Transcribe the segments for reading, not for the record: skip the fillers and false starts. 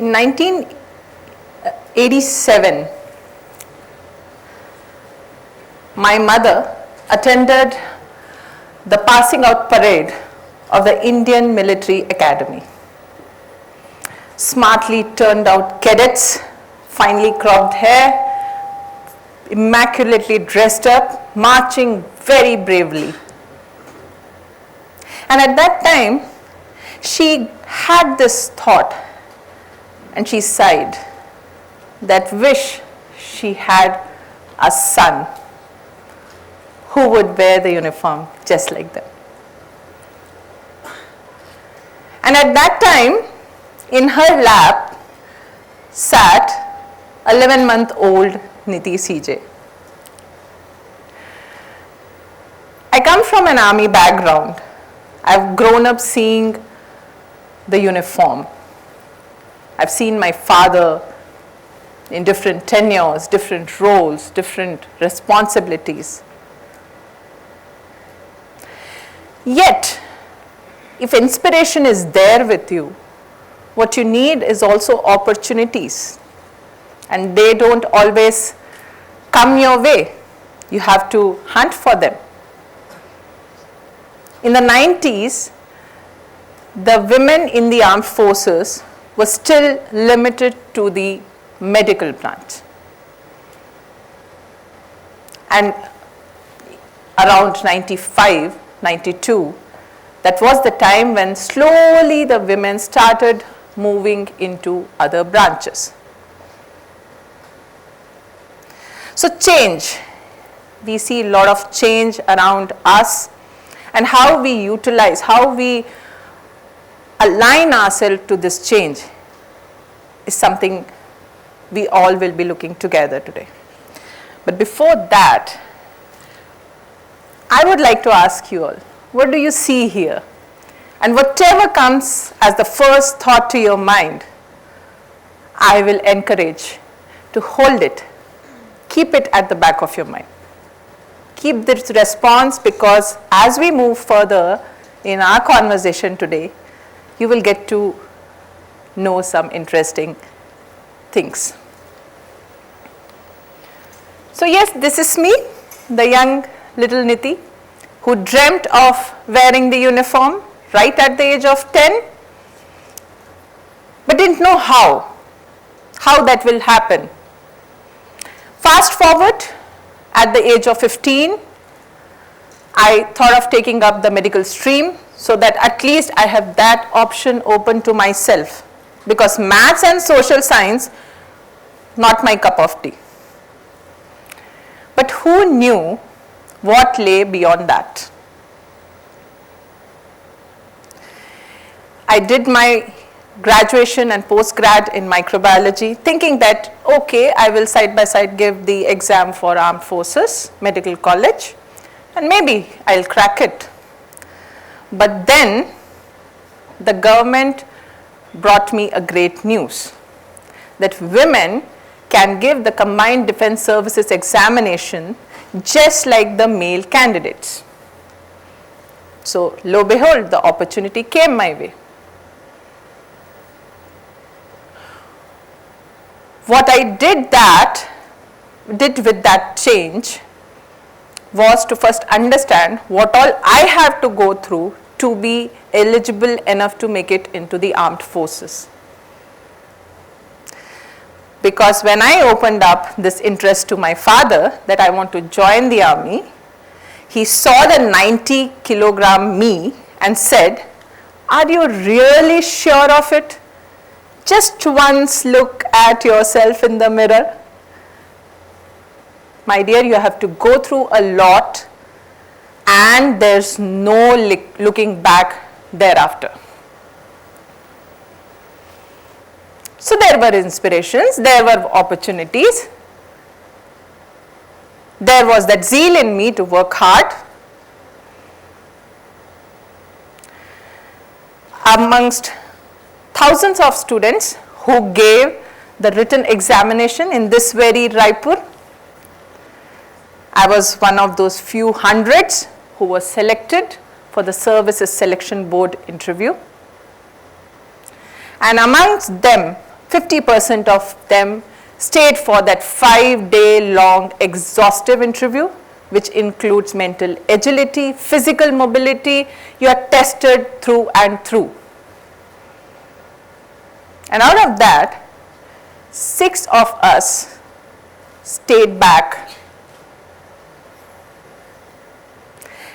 In 1987, my mother attended the passing out parade of the Indian Military Academy. Smartly turned out cadets, finely cropped hair, immaculately dressed up, marching very bravely. And at that time, she had this thought, and she sighed, that wish she had a son who would wear the uniform just like them. And at that time, in her lap sat 11-month-old Nithi CJ. I come from an army background. I've grown up seeing the uniform. I've seen my father in different tenures, different roles, different responsibilities. Yet, if inspiration is there with you, what you need is also opportunities. And they don't always come your way. You have to hunt for them. In the 90s, the women in the armed forces were still limited to the medical branch. And around 95, 92, that was the time when slowly the women started moving into other branches. So change, we see a lot of change around us, and how we utilize, how we align ourselves to this change is something we all will be looking together today. But before that, I would like to ask you all, what do you see here? And whatever comes as the first thought to your mind, I will encourage to hold it. Keep it at the back of your mind. Keep this response, because as we move further in our conversation today, you will get to know some interesting things. So yes, this is me, the young little Nithi, who dreamt of wearing the uniform right at the age of 10, but didn't know how that will happen. Fast forward, at the age of 15, I thought of taking up the medical stream so that at least I have that option open to myself, because maths and social science, not my cup of tea. But who knew what lay beyond that? I did my graduation and post-grad in microbiology, thinking that, okay, I will side by side give the exam for Armed Forces Medical College, and maybe I'll crack it. But then the government brought me a great news, that women can give the Combined Defense Services examination just like the male candidates. So lo and behold, the opportunity came my way. What I did with that change was to first understand what all I have to go through to be eligible enough to make it into the armed forces. Because when I opened up this interest to my father that I want to join the army, he saw the 90-kilogram me and said, "Are you really sure of it? Just once look at yourself in the mirror." My dear, you have to go through a lot, and there's no looking back thereafter. So there were inspirations, there were opportunities. There was that zeal in me to work hard. Amongst thousands of students who gave the written examination in this very Raipur, I was one of those few hundreds who was selected for the Services Selection Board interview. And amongst them 50% of them stayed for that 5-day long exhaustive interview, which includes mental agility, physical mobility. You are tested through and through. And out of that, 6 of us stayed back.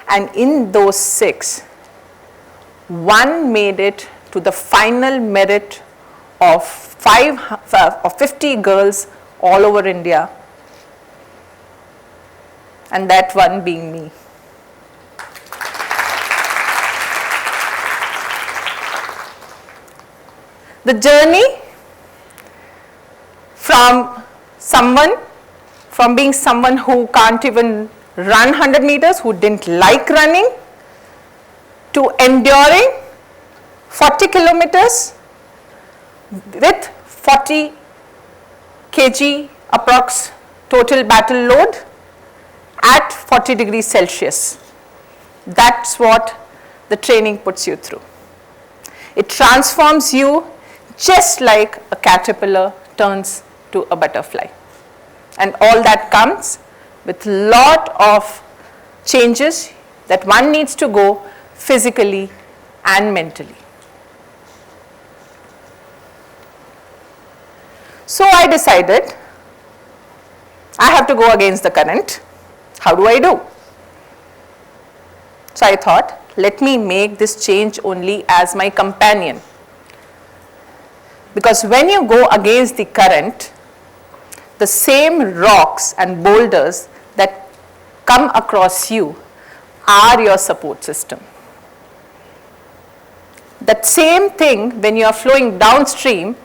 And in those 6, 1 made it to the final merit of 50 girls all over India, and that one being me. The journey from being someone who can't even run 100 meters, who didn't like running, to enduring 40 kilometers with 40 kg approx total battle load at 40 degrees Celsius. That's what the training puts you through. It transforms you just like a caterpillar turns to a butterfly. And all that comes with lot of changes that one needs to go physically and mentally. So I decided I have to go against the current. How do I do? So I thought, let me make this change only as my companion. Because when you go against the current, the same rocks and boulders that come across you are your support system. That same thing, when you are flowing downstream,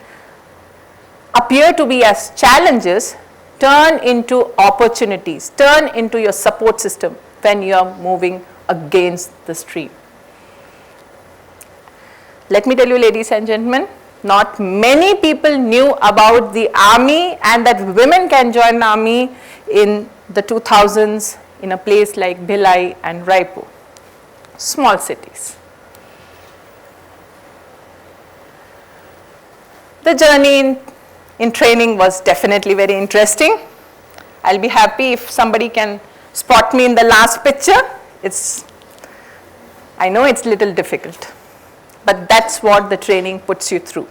appear to be as challenges, turn into opportunities, turn into your support system when you are moving against the stream. Let me tell you, ladies and gentlemen, not many people knew about the army and that women can join army in the 2000s in a place like Bhilai and Raipur, small cities. The journey in training was definitely very interesting. I'll be happy if somebody can spot me in the last picture. I know it's a little difficult, but that's what the training puts you through.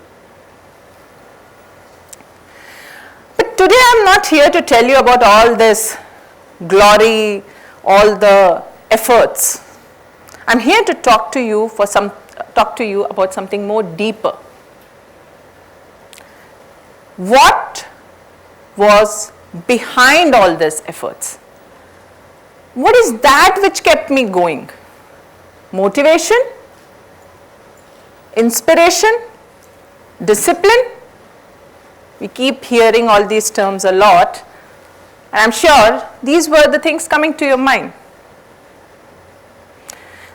But today I'm not here to tell you about all this glory, all the efforts. I'm here to talk to you about something more deeper. What was behind all these efforts? What is that which kept me going? Motivation? Inspiration? Discipline? We keep hearing all these terms a lot, and I'm sure these were the things coming to your mind.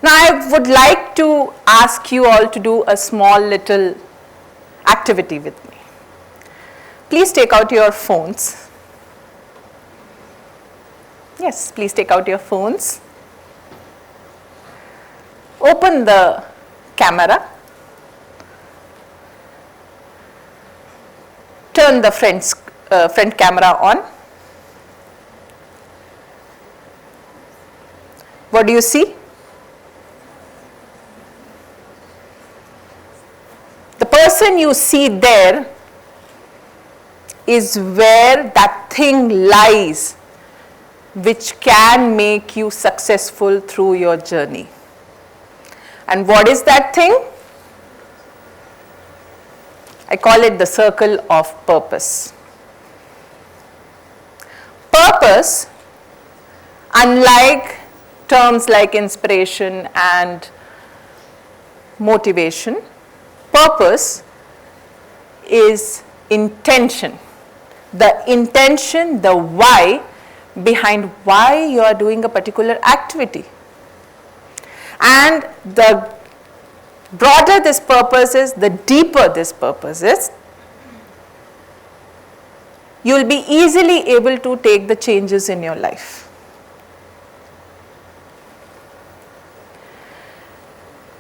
Now I would like to ask you all to do a small little activity with me. Please take out your phones. Yes, please take out your phones. Open the camera. Turn the front camera on. What do you see? The person you see there is where that thing lies which can make you successful through your journey. And what is that thing? I call it the circle of purpose. Purpose, unlike terms like inspiration and motivation, purpose is intention. The intention, the why behind why you are doing a particular activity. And the broader this purpose is, the deeper this purpose is, you will be easily able to take the changes in your life.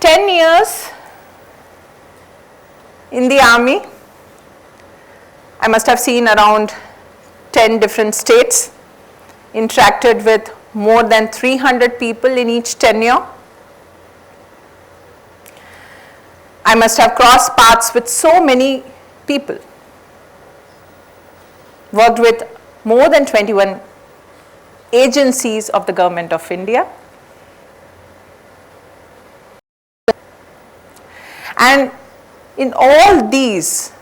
10 years in the army, I must have seen around 10 different states, interacted with more than 300 people in each tenure. I must have crossed paths with so many people, worked with more than 21 agencies of the Government of India. And in all these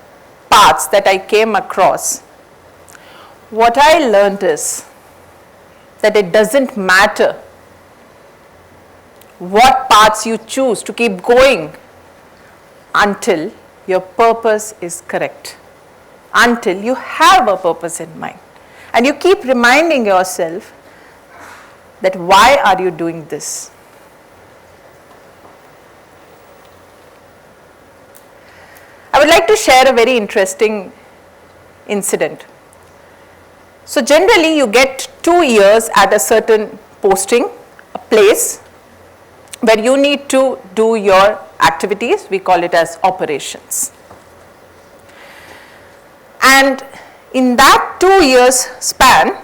paths that I came across, what I learned is that it doesn't matter what paths you choose to keep going until your purpose is correct, until you have a purpose in mind. And you keep reminding yourself that why are you doing this? I would like to share a very interesting incident. So generally you get 2 years at a certain posting, a place where you need to do your activities. We call it as operations. And in that 2 years span,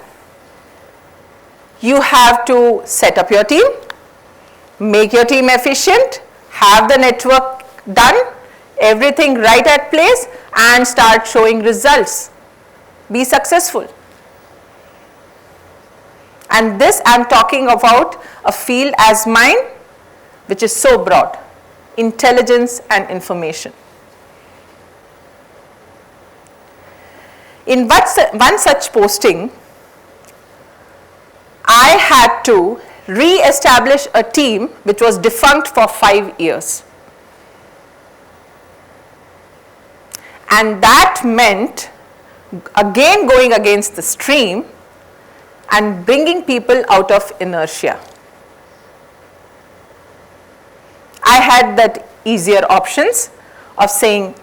you have to set up your team, make your team efficient, have the network done, everything right at place, and start showing results. Be successful. And this I am talking about a field as mine, which is so broad, intelligence and information. In one such posting, I had to re-establish a team which was defunct for 5 years. And that meant again going against the stream and bringing people out of inertia. I had that easier options of saying,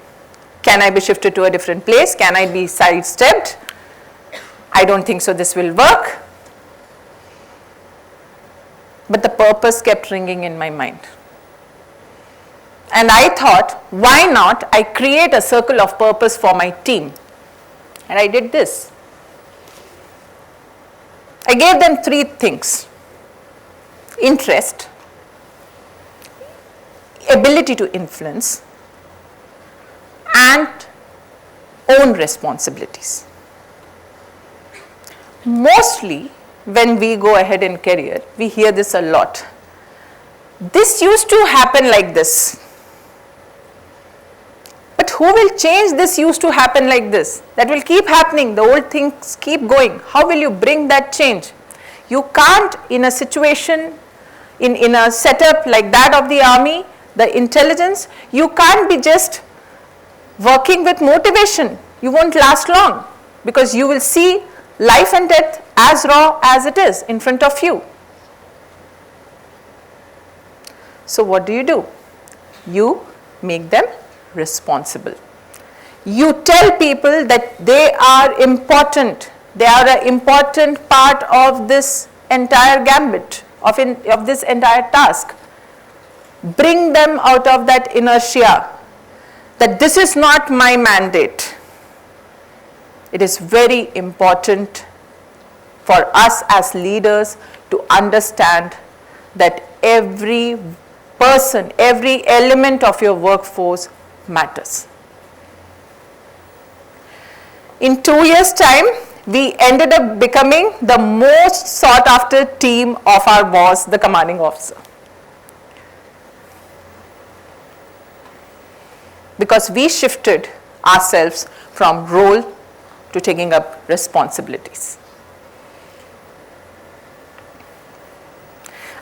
can I be shifted to a different place? Can I be sidestepped? I don't think so this will work. But the purpose kept ringing in my mind. And I thought, why not I create a circle of purpose for my team? And I did this. I gave them 3 things: interest, ability to influence, and own responsibilities. Mostly when we go ahead in career, we hear this a lot. This used to happen like this. But who will change this used to happen like this? That will keep happening. The old things keep going. How will you bring that change? You can't, in a situation, in a setup like that of the army, the intelligence, you can't be just working with motivation. You won't last long, because you will see life and death as raw as it is in front of you. So what do? You make them responsible. You tell people that they are important. They are an important part of this entire gambit, of this entire task. Bring them out of that inertia, that this is not my mandate. It is very important for us as leaders to understand that every person, every element of your workforce matters. In 2 years' time, we ended up becoming the most sought after team of our boss, the commanding officer. Because we shifted ourselves from role to taking up responsibilities.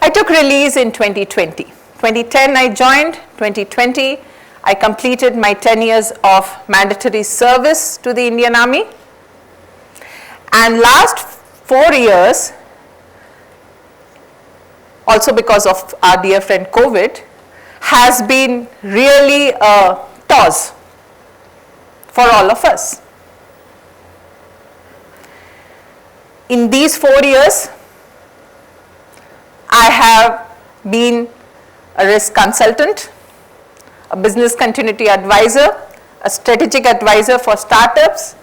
I took release in 2020. 2010 I joined, 2020 I completed my 10 years of mandatory service to the Indian Army. And last 4 years, also because of our dear friend COVID, has been really a toss for all of us. In these 4 years, I have been a risk consultant, a business continuity advisor, a strategic advisor for startups,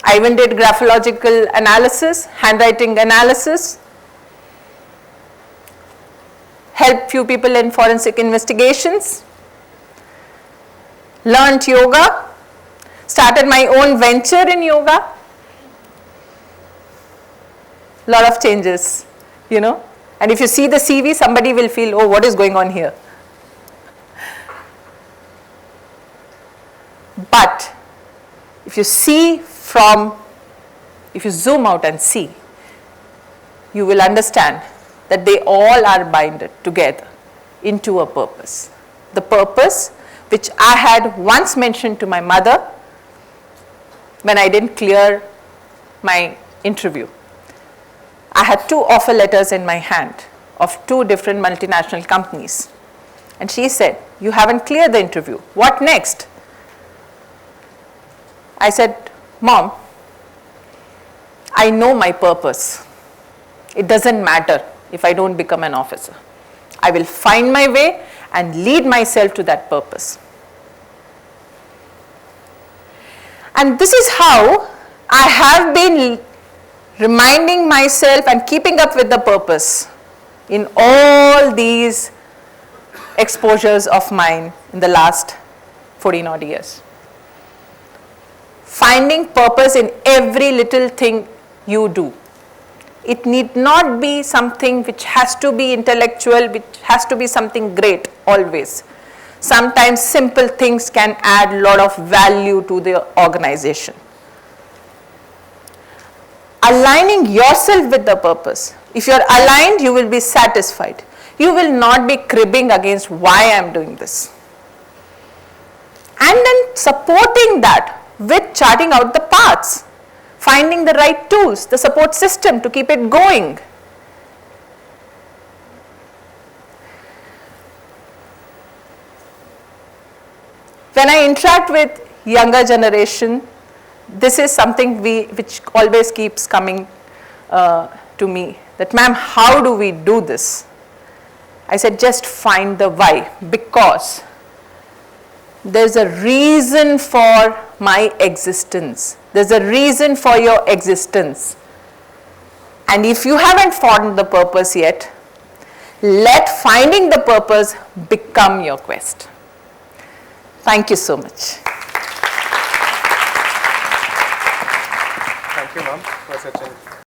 I even did graphological analysis, handwriting analysis, helped few people in forensic investigations, learned yoga, started my own venture in yoga. Lot of changes, you know. And if you see the CV, somebody will feel, oh, what is going on here? But if you zoom out and see, you will understand that they all are binded together into a purpose. The purpose which I had once mentioned to my mother when I didn't clear my interview. I had 2 offer letters in my hand of 2 different multinational companies. And she said, you haven't cleared the interview. What next? I said, Mom, I know my purpose. It doesn't matter if I don't become an officer. I will find my way and lead myself to that purpose. And this is how I have been reminding myself and keeping up with the purpose in all these exposures of mine in the last 14 odd years. Finding purpose in every little thing you do. It need not be something which has to be intellectual, which has to be something great always. Sometimes simple things can add a lot of value to the organization. Aligning yourself with the purpose. If you're aligned, you will be satisfied. You will not be cribbing against why I'm doing this. And then supporting that with charting out the paths, finding the right tools, the support system to keep it going. When I interact with younger generation, this is something which always keeps coming to me, that ma'am, how do we do this? I said, just find the why, because there's a reason for my existence. There's a reason for your existence. And if you haven't found the purpose yet, let finding the purpose become your quest. Thank you so much. Thank you, ma'am, for such a